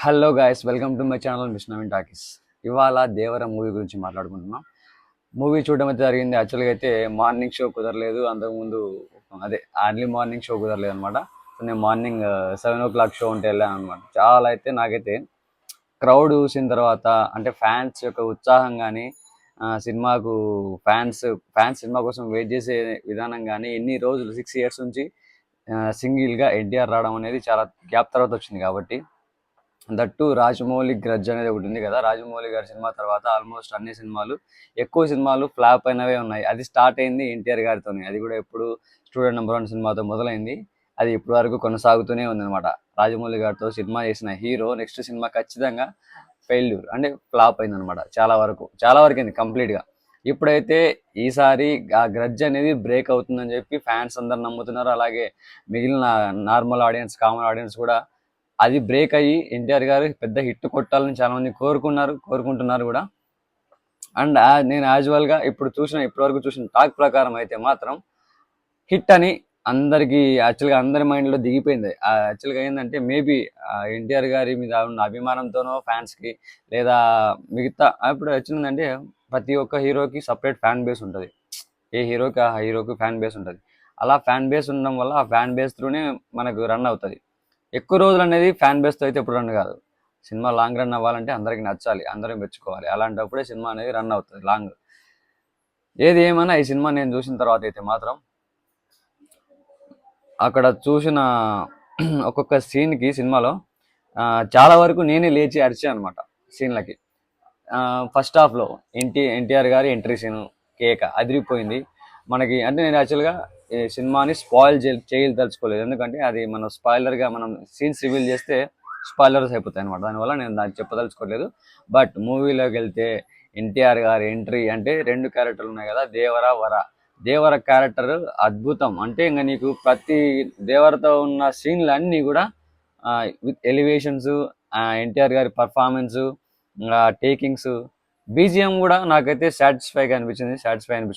Hello guys, welcome to my channel miss Naveen talkies. ఇవాళ దేవర movie గురించి మాట్లాడుకుంటున్నాం. మూవీ చూడడం అయితే జరిగింది. యాక్చువల్గా అయితే మార్నింగ్ షో కుదరలేదు. అంతకుముందు అదే అర్లీ మార్నింగ్ షో కుదరలేదు అనమాట. సో నేను మార్నింగ్ 7 o'clock షో ఉంటే వెళ్ళాను అనమాట. చాలా అయితే నాకైతే క్రౌడ్ చూసిన తర్వాత అంటే ఫ్యాన్స్ యొక్క ఉత్సాహం కానీ సినిమాకు ఫ్యాన్స్ ఫ్యాన్స్ సినిమా కోసం వెయిట్ చేసే విధానం కానీ ఎన్ని రోజులు 6 years నుంచి సింగిల్గా ఎన్టీఆర్ రావడం అనేది చాలా గ్యాప్ తర్వాత వచ్చింది కాబట్టి దట్టు రాజమౌళి గ్రడ్జ్ అనేది ఒకటి ఉంది కదా. రాజమౌళి గారి సినిమా తర్వాత ఆల్మోస్ట్ అన్ని సినిమాలు ఎక్కువ సినిమాలు ఫ్లాప్ అయినవే ఉన్నాయి. అది స్టార్ట్ అయింది ఎన్టీఆర్ గారితోనే. అది కూడా ఎప్పుడు స్టూడెంట్ నెంబర్ 1 సినిమాతో మొదలైంది. అది ఇప్పటి వరకు కొనసాగుతూనే ఉందన్నమాట. రాజమౌళి గారితో సినిమా చేసిన హీరో నెక్స్ట్ సినిమా ఖచ్చితంగా ఫెయిల్యూర్ అంటే ఫ్లాప్ అయిందనమాట. చాలా వరకు అయింది కంప్లీట్గా. ఇప్పుడైతే ఈసారి ఆ గ్రడ్జ్ అనేది బ్రేక్ అవుతుందని చెప్పి ఫ్యాన్స్ అందరు నమ్ముతున్నారు. అలాగే మిగిలిన నార్మల్ ఆడియన్స్, కామన్ ఆడియన్స్ కూడా అది బ్రేక్ అయ్యి ఎన్టీఆర్ గారు పెద్ద హిట్ కొట్టాలని చాలా మంది కోరుకుంటున్నారు కూడా. అండ్ నేను యాజువల్గా ఇప్పటివరకు చూసిన టాక్ ప్రకారం అయితే మాత్రం హిట్ అని అందరికి యాక్చువల్గా అందరి మైండ్లో దిగిపోయింది. యాక్చువల్గా ఏంటంటే మేబీ ఎన్టీఆర్ గారి మీద ఉన్న అభిమానంతోనో ఫ్యాన్స్కి లేదా మిగతా ఇప్పుడు వచ్చిందంటే ప్రతి ఒక్క హీరోకి సపరేట్ ఫ్యాన్ బేస్ ఉంటుంది. ఏ హీరోకి ఆ హీరోకి ఫ్యాన్ బేస్ ఉంటుంది. అలా ఫ్యాన్ బేస్ ఉండడం వల్ల ఆ ఫ్యాన్ బేస్ త్రూనే మనకు రన్ అవుతుంది. ఎక్కువ రోజులు అనేది ఫ్యాన్ బేస్తో అయితే ఎప్పుడు రన్ కాదు. సినిమా లాంగ్ రన్ అవ్వాలంటే అందరికి నచ్చాలి, అందరం మెచ్చుకోవాలి. అలాంటప్పుడే సినిమా అనేది రన్ అవుతుంది లాంగ్. ఏది ఏమైనా ఈ సినిమా నేను చూసిన తర్వాత అయితే మాత్రం అక్కడ చూసిన ఒక్కొక్క సీన్కి సినిమాలో చాలా వరకు నేనే లేచి అరిచాను అనమాట సీన్లకి. ఫస్ట్ హాఫ్లో ఎన్టీఆర్ గారి ఎంట్రీ సీన్ కేక అదిరిపోయింది మనకి. అంటే నేను యాక్చువల్గా ఈ సినిమాని స్పాయిల్ చేయదలుచుకోలేదు. ఎందుకంటే అది మనం స్పాయిలర్గా మనం సీన్స్ రివీల్ చేస్తే స్పాయిలర్స్ అయిపోతాయి అనమాట. దానివల్ల నేను దాన్ని చెప్పదలుచుకోలేదు. బట్ మూవీలోకి వెళ్తే ఎన్టీఆర్ గారి ఎంట్రీ అంటే 2 క్యారెక్టర్లు ఉన్నాయి కదా, దేవర క్యారెక్టర్ అద్భుతం. అంటే ఇంకా నీకు ప్రతి దేవరతో ఉన్న సీన్లు అన్నీ కూడా విత్ ఎలివేషన్స్, ఎన్టీఆర్ గారి పర్ఫార్మెన్స్, టేకింగ్స్, బీజిఎం కూడా నాకైతే సాటిస్ఫై అనిపించింది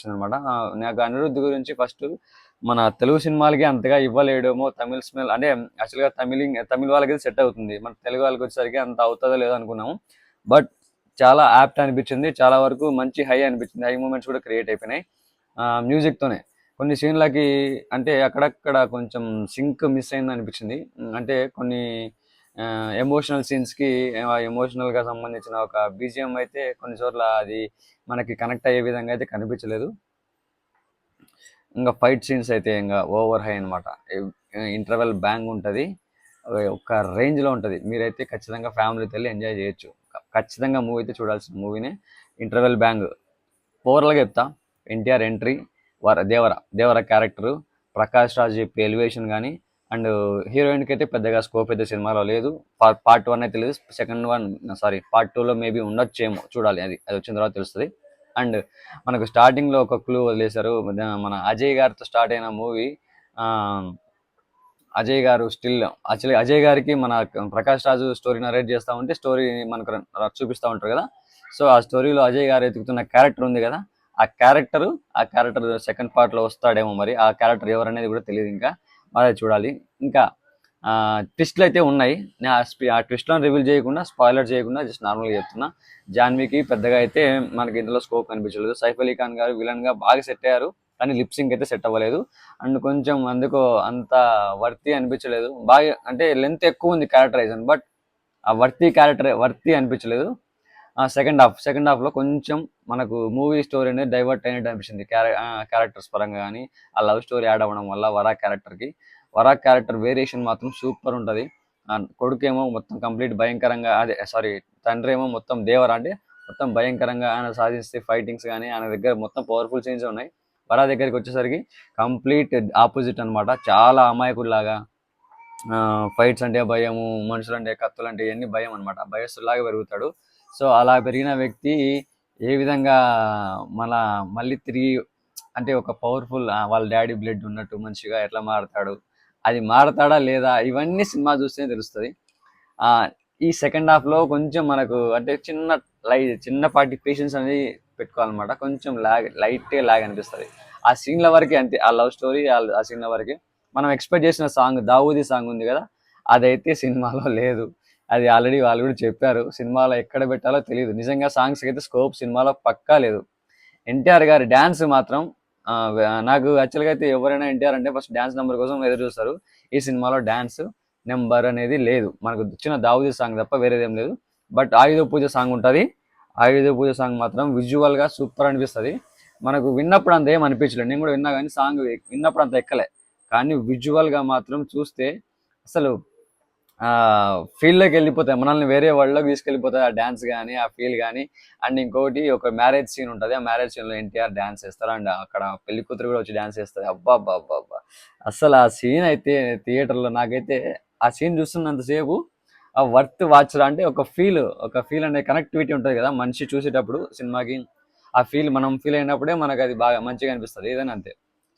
అనమాట. నాకు అనిరుద్ధ్ గురించి ఫస్ట్ మన తెలుగు సినిమాలకి అంతగా ఇవ్వలేడేమో, తమిళ స్మెల్ అంటే యాక్చువల్గా తమిళ వాళ్ళకి సెట్ అవుతుంది, మన తెలుగు వాళ్ళకి వచ్చేసరికి అంత అవుతుందో లేదో అనుకున్నాము. బట్ చాలా యాప్ట్ అనిపించింది. చాలా వరకు మంచి హై అనిపించింది. హై మూమెంట్స్ కూడా క్రియేట్ అయిపోయినాయి మ్యూజిక్తోనే. కొన్ని సీన్లకి అంటే అక్కడక్కడ కొంచెం సింక్ మిస్ అయింది అనిపించింది. అంటే కొన్ని ఎమోషనల్ సీన్స్కి ఎమోషనల్గా సంబంధించిన ఒక బీజిఎం అయితే కొన్ని చోట్ల అది మనకి కనెక్ట్ అయ్యే విధంగా అయితే కనిపించలేదు. ఇంకా ఫైట్ సీన్స్ అయితే ఇంకా ఓవర్ హై అనమాట. ఇంటర్వెల్ బ్యాంగ్ ఉంటుంది, ఒక రేంజ్లో ఉంటుంది. మీరైతే ఖచ్చితంగా ఫ్యామిలీతో వెళ్ళి ఎంజాయ్ చేయొచ్చు. ఖచ్చితంగా మూవీ అయితే చూడాల్సిన మూవీనే ఇంటర్వెల్ బ్యాంగ్. ఓవరాల్గా చెప్తా, ఎన్టీఆర్ ఎంట్రీ, దేవర క్యారెక్టరు, ప్రకాష్ రాజ్ చెప్పే ఎలివేషన్ కానీ, అండ్ హీరోయిన్కి అయితే పెద్దగా స్కోప్ అయితే సినిమాలో లేదు. పార్ట్ 1 అయితే లేదు. పార్ట్ 2లో మేబీ ఉండొచ్చేమో, చూడాలి. అది వచ్చిన తర్వాత తెలుస్తుంది. అండ్ మనకు స్టార్టింగ్లో ఒక క్లూ వదిలేశారు. మన అజయ్ గారితో స్టార్ట్ అయిన మూవీ, అజయ్ గారు స్టిల్ యాక్చువల్లీ అజయ్ గారికి మన ప్రకాష్ రాజు స్టోరీ నరేట్ చేస్తూ ఉంటే స్టోరీ మనకు చూపిస్తూ ఉంటారు కదా. సో ఆ స్టోరీలో అజయ్ గారు ఎదుగుతున్న క్యారెక్టర్ ఉంది కదా, ఆ క్యారెక్టర్ సెకండ్ పార్ట్లో వస్తాడేమో. మరి ఆ క్యారెక్టర్ ఎవరనేది కూడా తెలియదు. ఇంకా అదే చూడాలి. ఇంకా ట్విస్ట్లు అయితే ఉన్నాయి. నేను ఆ ట్విస్ట్లను రివీల్ చేయకుండా, స్పాయిలర్ చేయకుండా జస్ట్ నార్మల్గా చెప్తున్నా. జాన్వీకి పెద్దగా అయితే మనకి ఇందులో స్కోప్ కనిపించలేదు. సైఫ్ అలీ ఖాన్ గారు విలన్గా బాగా సెట్ అయ్యారు, కానీ లిప్సింగ్ అయితే సెట్ అవ్వలేదు. అండ్ కొంచెం అందుకో అంత వర్తి అనిపించలేదు. బాగా అంటే లెంత్ ఎక్కువ ఉంది క్యారెక్టరైజేషన్, బట్ ఆ వర్తి అనిపించలేదు. సెకండ్ హాఫ్లో కొంచెం మనకు మూవీ స్టోరీ అనేది డైవర్ట్ అయినట్టు అనిపించింది. క్యారెక్టర్స్ పరంగా కానీ ఆ లవ్ స్టోరీ యాడ్ అవ్వడం వల్ల వరా క్యారెక్టర్ వేరియేషన్ మాత్రం సూపర్ ఉంటుంది. కొడుకేమో మొత్తం కంప్లీట్ భయంకరంగా, తండ్రి ఏమో మొత్తం దేవర అంటే మొత్తం భయంకరంగా ఆయన సాధిస్తే ఫైటింగ్స్ కానీ ఆయన దగ్గర మొత్తం పవర్ఫుల్ సీన్స్ ఉన్నాయి. వరా దగ్గరికి వచ్చేసరికి కంప్లీట్ ఆపోజిట్ అనమాట. చాలా అమాయకుడిలాగా, ఫైట్స్ అంటే భయము, మనుషులు అంటే కత్తులు అంటే ఇవన్నీ భయం అనమాట. భయస్తులాగా పెరుగుతాడు. సో అలా పెరిగిన వ్యక్తి ఏ విధంగా మళ్ళీ తిరిగి అంటే ఒక పవర్ఫుల్ వాళ్ళ డాడీ బ్లడ్ ఉన్నట్టు మనిషిగా ఎట్లా మారతాడు, అది మారతాడా లేదా, ఇవన్నీ సినిమా చూస్తేనే తెలుస్తుంది. ఈ సెకండ్ హాఫ్లో కొంచెం మనకు అంటే చిన్నపాటి పేషెన్స్ అనేది పెట్టుకోవాలన్నమాట. కొంచెం లైట్ అనిపిస్తుంది ఆ సీన్ల వరకే. అంతే, ఆ లవ్ స్టోరీ ఆ సీన్ల వరకే. మనం ఎక్స్పెక్ట్ చేసిన సాంగ్, దావూదీ సాంగ్ ఉంది కదా, అదైతే సినిమాలో లేదు. అది ఆల్రెడీ వాళ్ళు కూడా చెప్పారు. సినిమాలో ఎక్కడ పెట్టాలో తెలియదు. నిజంగా సాంగ్స్‌కి అయితే స్కోప్ సినిమాలో పక్కా లేదు. ఎన్టీఆర్ గారి డాన్స్ మాత్రం నాకు యాక్చువల్‌గా అయితే ఎవరైనా ఎన్టీఆర్ అంటే ఫస్ట్ డాన్స్ నంబర్ కోసం ఎదురు చూస్తారు. ఈ సినిమాలో డాన్స్ నంబర్ అనేది లేదు. మనకు వచ్చిన దావూదీ సాంగ్ తప్ప వేరేదేం లేదు. బట్ ఆయుధ పూజ సాంగ్ ఉంటది. ఆయుధ పూజ సాంగ్ మాత్రం విజువల్‌గా సూపర్ అనిపిస్తది. మనకు విన్నప్పుడు అంత ఏం అనిపించలేదు. నేను కూడా విన్నా గానీ సాంగ్ విన్నప్పుడు అంత ఎక్కలే. కానీ విజువల్‌గా మాత్రం చూస్తే అసలు ఫీల్డ్‌లోకి వెళ్ళిపోతాయి. మనల్ని వేరే వరల్డ్‌లోకి తీసుకెళ్ళిపోతాయి. ఆ డాన్స్ గాని, ఆ ఫీల్ గాని. అండ్ ఇంకోటి ఒక మ్యారేజ్ సీన్ ఉంటది. ఆ మ్యారేజ్ సీన్‌లో ఎన్టీఆర్ డాన్స్ చేస్తారు. అండ్ అక్కడ పెళ్లి కూతురు కూడా వచ్చి డాన్స్ చేస్తది. అబ్బబ్బబ్బబ్బా! అస్సలు ఆ సీన్ అయితే థియేటర్‌లో నాకైతే ఆ సీన్ చూస్తున్నంత సేపు వర్త్ వాచ్‌రా అంటే ఒక ఫీల్ అనే కనెక్టివిటీ ఉంటది కదా! మనిషి చూసేటప్పుడు సినిమాకి ఆ ఫీల్ మనం ఫీల్ అయినప్పుడే మనకు అది బాగా మంచిగా అనిపిస్తది. ఏదైనా అంతే.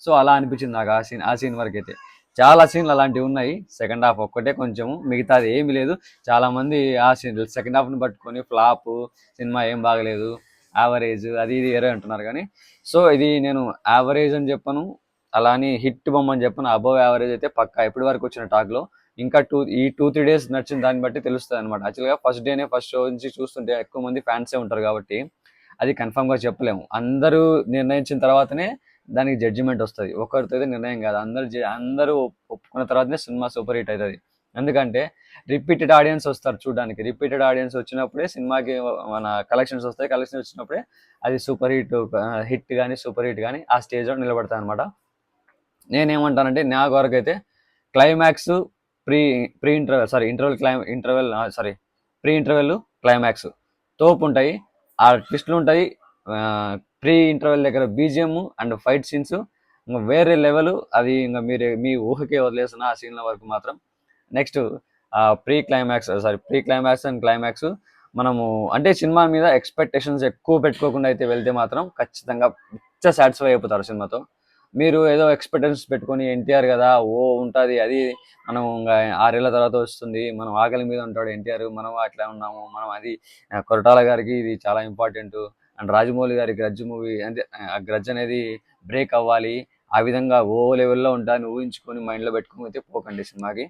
సో, అలా అనిపించింది నాకు ఆ సీన్ వరకైతే. చాలా సీన్‌లు అలాంటివి ఉన్నాయి. సెకండ్ హాఫ్ ఒక్కటే కొంచెము మిగతాది ఏమీ లేదు. చాలా మంది ఆ సీన్ సెకండ్ హాఫ్‌ని పట్టుకొని ఫ్లాపు, సినిమా ఏం బాగలేదు, యావరేజ్ అది ఇది వేరే అంటున్నారు కానీ, సో ఇది నేను యావరేజ్ అని చెప్పను. అలా అని హిట్ బొమ్మని చెప్పను. అబోవ్ యావరేజ్ అయితే పక్కా ఇప్పటి వరకు వచ్చిన టాక్‌లో. ఇంకా 2-3 డేస్ నడిచిన దాన్ని బట్టి తెలుస్తదనమాట. యాక్చువల్‌గా ఫస్ట్ షో నుంచి చూస్తుంటే ఎక్కువ మంది ఫ్యాన్సే ఉంటారు కాబట్టి, అది కన్ఫర్మ్‌గా చెప్పలేము. అందరూ నిర్ణయించిన తర్వాతనే దానికి జడ్జిమెంట్ వస్తది. ఒకరితో అయితే నిర్ణయం కాదు. అందరూ ఒప్పుకున్న తర్వాతనే సినిమా సూపర్ హిట్ అయితది. ఎందుకంటే రిపీటెడ్ ఆడియన్స్ వస్తారు చూడడానికి. రిపీటెడ్ ఆడియన్స్ వచ్చినప్పుడే సినిమాకి మన కలెక్షన్స్ వస్తాయి. కలెక్షన్స్ వచ్చినప్పుడే అది సూపర్ హిట్ గాని, సూపర్ హిట్ గాని ఆ స్టేజ్‌లో నిలబడతాదనమాట. నేనేమంటానంటే నాకు వరకైతే climax, pre pre interval sorry interval interval sorry pre interval, climax తోపుంటాయి. ఆ ట్విస్టులు ఉంటాయి. ప్రీ ఇంటర్వెల్ దగ్గర బీజిఎం అండ్ ఫైట్ సీన్స్ ఇంకా వేరే లెవెల్. అది ఇంకా మీరు మీ ఊహకే వదిలేసిన ఆ సీన్ల వరకు మాత్రం. Next pre climax and climax మనము అంటే సినిమా మీద ఎక్స్పెక్టేషన్స్ ఎక్కువ పెట్టుకోకుండా అయితే వెళ్తే మాత్రం ఖచ్చితంగా పిచ్చ సాటిస్ఫై అయిపోతారు సినిమాతో. మీరు ఏదో ఎక్స్పెక్టేషన్స్ పెట్టుకొని ఎన్టీఆర్ కదా ఓ ఉంటుంది అది మనం ఇంకా 6 ఏళ్ల తర్వాత వస్తుంది, మనం ఆకలి మీద ఉంటాడు ఎన్టీఆర్, మనం అట్లా ఉన్నాము, మనం అది కొరటాల గారికి ఇది చాలా ఇంపార్టెంట్. అండ్ రాజమౌళి గారి గ్రడ్జ్ మూవీ అంటే ఆ గ్రడ్జ్ అనేది బ్రేక్ అవ్వాలి, ఆ విధంగా ఓ లెవెల్లో ఉంటాను ఊహించుకొని మైండ్లో పెట్టుకుని అయితే పోకండి సినిమాకి.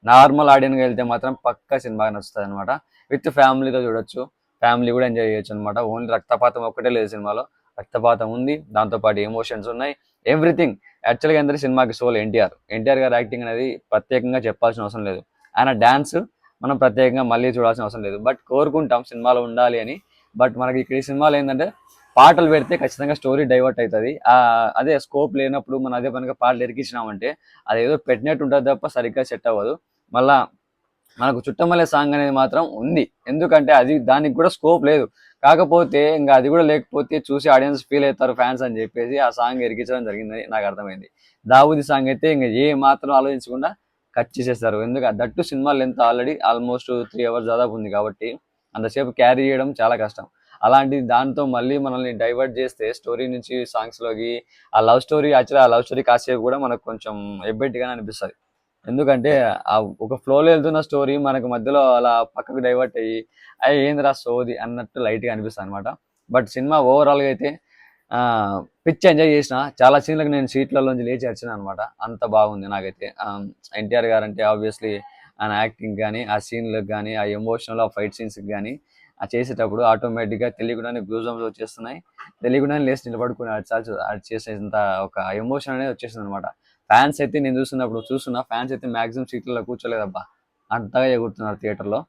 నార్మల్ ఆడియన్గా వెళ్తే మాత్రం పక్కా సినిమా నచ్చుతుంది అనమాట. విత్ ఫ్యామిలీతో చూడొచ్చు, ఫ్యామిలీ కూడా ఎంజాయ్ చేయొచ్చు అనమాట. ఓన్లీ రక్తపాతం ఒక్కటే లేదు సినిమాలో, రక్తపాతం ఉంది, దాంతోపాటు ఎమోషన్స్ ఉన్నాయి, ఎవ్రీథింగ్. యాక్చువల్గా ఏంటంటే సినిమాకి సోల్ ఎన్టీఆర్ గారి యాక్టింగ్ అనేది ప్రత్యేకంగా చెప్పాల్సిన అవసరం లేదు. ఆయన డ్యాన్స్ మనం ప్రత్యేకంగా మళ్ళీ చూడాల్సిన అవసరం లేదు. బట్ కోరుకుంటాం సినిమాలో ఉండాలి అని. బట్ మనకి ఇక్కడ ఈ సినిమాలో ఏంటంటే పాటలు పెడితే ఖచ్చితంగా స్టోరీ డైవర్ట్ అవుతుంది. అదే స్కోప్ లేనప్పుడు మనం అదే పనిగా పాటలు ఎరికించినామంటే అదేదో పెట్టినట్టు ఉంటుంది తప్ప సరిగ్గా సెట్ అవ్వదు. మళ్ళా మనకు చుట్టమల్లె సాంగ్ అనేది మాత్రం ఉంది. ఎందుకంటే అది దానికి కూడా స్కోప్ లేదు. కాకపోతే ఇంకా అది కూడా లేకపోతే చూసి ఆడియన్స్ ఫీల్ అవుతారు ఫ్యాన్స్ అని చెప్పేసి ఆ సాంగ్ ఎరికించడం జరిగిందని నాకు అర్థమైంది. దావూదీ సాంగ్ అయితే ఇంకా ఏ మాత్రం ఆలోచించకుండా కట్ చేసేస్తారు. ఎందుకంటే that cinema length almost 3 hours దాదాపు ఉంది కాబట్టి అంతసేపు క్యారీ చేయడం చాలా కష్టం. అలాంటి దాంతో మళ్ళీ మనల్ని డైవర్ట్ చేస్తే స్టోరీ నుంచి సాంగ్స్లోకి, ఆ లవ్ స్టోరీ కాసేపు కూడా మనకు కొంచెం ఎబ్బెట్టిగానే అనిపిస్తుంది. ఎందుకంటే ఆ ఒక ఫ్లోలో వెళ్తున్న స్టోరీ మనకు మధ్యలో అలా పక్కకు డైవర్ట్ అయ్యి ఏందిరా సోది అన్నట్టు లైట్గా అనిపిస్తుంది అనమాట. బట్ సినిమా ఓవరాల్గా అయితే పిచ్చి ఎంజాయ్ చేసిన. చాలా సీన్లకు నేను సీట్లలోంచి లేచి వచ్చిన అనమాట. అంత బాగుంది నాకైతే. ఎన్టీఆర్ గారు అంటే ఆబ్వియస్లీ ఆయన యాక్టింగ్ కానీ, ఆ సీన్లకు కానీ, ఆ ఎమోషనల్ ఆ ఫైట్ సీన్స్కి కానీ చేసేటప్పుడు ఆటోమేటిక్గా తెలియకుండానే గూజంస్ వచ్చేస్తున్నాయి. తెలియకుండానే లేచి నిలబడుకుని అది చేసేంత ఒక ఎమోషన్ అనేది వచ్చేసింది అనమాట. ఫ్యాన్స్ అయితే నేను చూస్తున్నా ఫ్యాన్స్ అయితే మాక్సిమం సీట్లలో కూర్చోలేదబ్బా, అంతగా ఎగురుతున్నారు థియేటర్లో.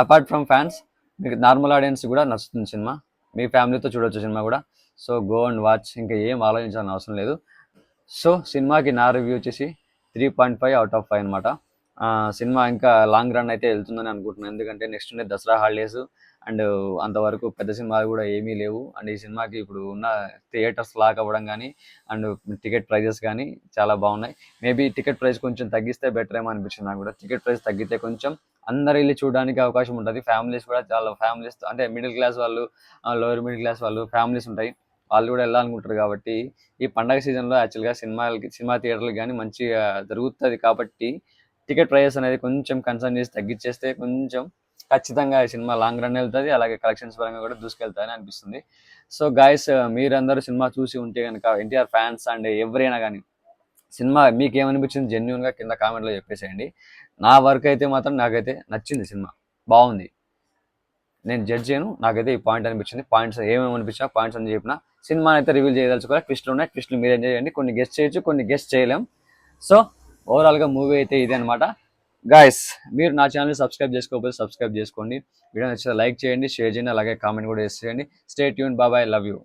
అపార్ట్ ఫ్రమ్ ఫ్యాన్స్ మీకు నార్మల్ ఆడియన్స్ కూడా నచ్చుతుంది సినిమా. మీ ఫ్యామిలీతో చూడొచ్చు సినిమా కూడా. సో గో అండ్ వాచ్, ఇంకా ఏం ఆలోచించాల్సిన అవసరం లేదు. సో సినిమాకి నా రివ్యూ వచ్చేసి 3.5/5 అనమాట. సినిమా ఇంకా లాంగ్ రన్ అయితే వెళ్తుందని అనుకుంటున్నాను. ఎందుకంటే నెక్స్ట్ ఉండే దసరా హాలిడేస్ అండ్ అంతవరకు పెద్ద సినిమాలు కూడా ఏమీ లేవు. అండ్ ఈ సినిమాకి ఇప్పుడు ఉన్న థియేటర్స్ లాక్ అవ్వడం కానీ అండ్ టికెట్ ప్రైజెస్ కానీ చాలా బాగున్నాయి. మేబీ టికెట్ ప్రైస్ కొంచెం తగ్గిస్తే బెటర్ ఏమో అనిపించింది నాకు కూడా. టికెట్ ప్రైస్ తగ్గితే కొంచెం అందరు వెళ్ళి చూడడానికి అవకాశం ఉంటుంది. ఫ్యామిలీస్ కూడా చాలా ఫ్యామిలీస్ అంటే మిడిల్ క్లాస్ వాళ్ళు, లోయర్ మిడిల్ క్లాస్ వాళ్ళు ఫ్యామిలీస్ ఉంటాయి, వాళ్ళు కూడా వెళ్ళాలనుకుంటారు కాబట్టి ఈ పండగ సీజన్లో యాక్చువల్గా సినిమా థియేటర్లకు కానీ మంచిగా జరుగుతుంది కాబట్టి టికెట్ ప్రైజెస్ అనేది కొంచెం కన్సర్న్ చేసి తగ్గించేస్తే కొంచెం ఖచ్చితంగా ఈ సినిమా లాంగ్ రన్ వెళ్తుంది, అలాగే కలెక్షన్స్ పరంగా కూడా దూసుకెళ్తాయని అనిపిస్తుంది. సో గాయస్, మీరందరూ సినిమా చూసి ఉంటే కనుక ఎన్టీఆర్ ఫ్యాన్స్ అండ్ ఎవరైనా కానీ సినిమా మీకు ఏమనిపించింది జెన్యున్గా కింద కామెంట్లో చెప్పేసేయండి. నా వర్క్ అయితే మాత్రం నాకైతే నచ్చింది సినిమా, బాగుంది. నేను జడ్జ్ చేయను, నాకైతే ఈ పాయింట్ అనిపించింది. పాయింట్స్ ఏమేమి అనిపించినా పాయింట్స్ అని చెప్పిన. సినిమా అయితే రివీల్ చేయదలుచుకోవాలి. ట్విస్ట్లు ఉన్నాయి, ట్విస్ట్లు మీరు ఎంజాయ్ చేయండి. కొన్ని గెస్ట్ చేయొచ్చు, కొన్ని గెస్ట్ చేయలేం. సో ఓవరాల్గా మూవీ అయితే ఇదే అనమాట. గాయస్, మీరు నా ఛానల్ సబ్స్క్రైబ్ చేసుకోకపోతే సబ్స్క్రైబ్ చేసుకోండి. వీడియో నచ్చితే లైక్ చేయండి, షేర్ చేయండి, అలాగే కామెంట్ కూడా చేయండి. Stay tune, bye, love you.